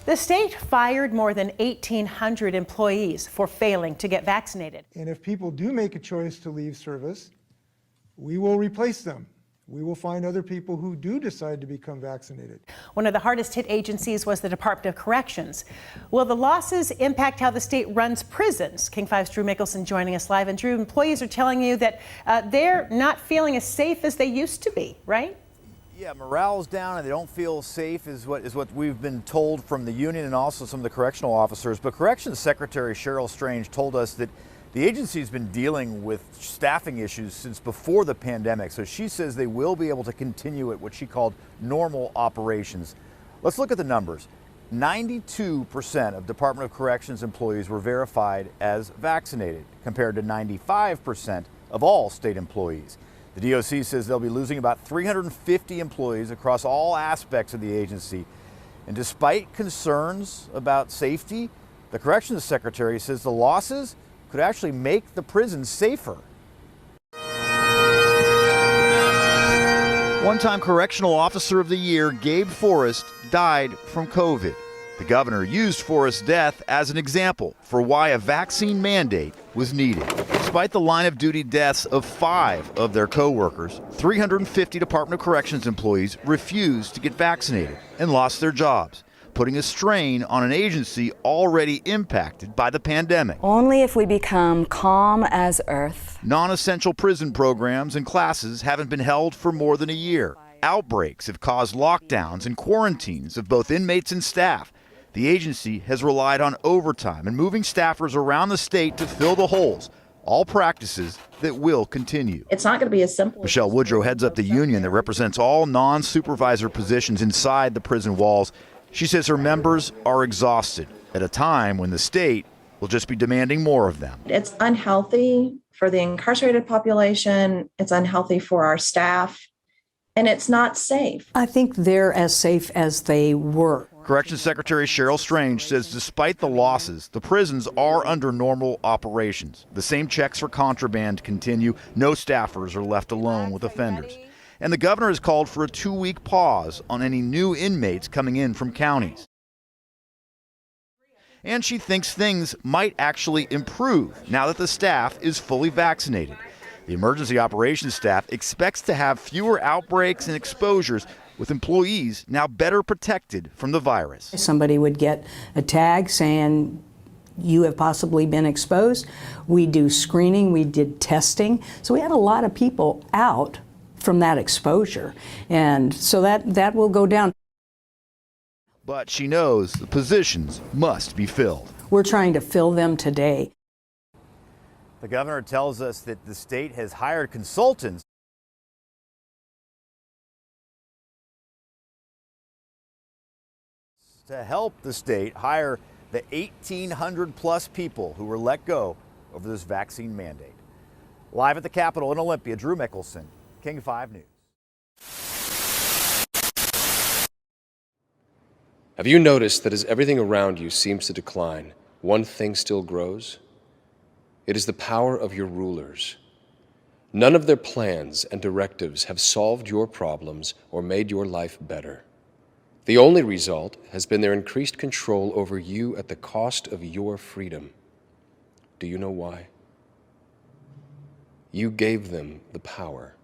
The state fired more than 1,800 employees for failing to get vaccinated. And if people do make a choice to leave service, we will replace them. We will find other people who do decide to become vaccinated. One of the hardest hit agencies was the Department of Corrections. Will the losses impact how the state runs prisons? King 5's Drew Mickelson joining us live. And Drew, employees are telling you that they're not feeling as safe as they used to be, right? Yeah, morale's down and they don't feel safe is what we've been told from the union and also some of the correctional officers. But Corrections Secretary Cheryl Strange told us that the agency's been dealing with staffing issues since before the pandemic. So she says they will be able to continue at what she called normal operations. Let's look at the numbers. 92% of Department of Corrections employees were verified as vaccinated, compared to 95% of all state employees. The DOC says they'll be losing about 350 employees across all aspects of the agency. And despite concerns about safety, the Corrections Secretary says the losses could actually make the prisons safer. One-time Correctional Officer of the Year, Gabe Forrest, died from COVID. The governor used Forrest's death as an example for why a vaccine mandate was needed. Despite the line of duty deaths of 5 of their co-workers, 350 Department of Corrections employees refused to get vaccinated and lost their jobs, putting a strain on an agency already impacted by the pandemic. Only if we become calm as earth. Non-essential prison programs and classes haven't been held for more than a year. Outbreaks have caused lockdowns and quarantines of both inmates and staff. The agency has relied on overtime and moving staffers around the state to fill the holes, all practices that will continue. It's not going to be as simple. Michelle Woodrow heads up the union that represents all non-supervisor positions inside the prison walls. She says her members are exhausted at a time when the state will just be demanding more of them. It's unhealthy for the incarcerated population. It's unhealthy for our staff, and it's not safe. I think they're as safe as they were. Corrections Secretary Cheryl Strange says despite the losses, the prisons are under normal operations. The same checks for contraband continue. No staffers are left alone with offenders. And the governor has called for a 2-week pause on any new inmates coming in from counties. And she thinks things might actually improve now that the staff is fully vaccinated. The emergency operations staff expects to have fewer outbreaks and exposures, with employees now better protected from the virus. Somebody would get a tag saying, you have possibly been exposed. We do screening, we did testing. So we had a lot of people out from that exposure. And so that will go down. But she knows the positions must be filled. We're trying to fill them today. The governor tells us that the state has hired consultants to help the state hire the 1,800 plus people who were let go over this vaccine mandate. Live at the Capitol in Olympia, Drew Mickelson, King 5 News. Have you noticed that as everything around you seems to decline, one thing still grows? It is the power of your rulers. None of their plans and directives have solved your problems or made your life better. The only result has been their increased control over you at the cost of your freedom. Do you know why? You gave them the power.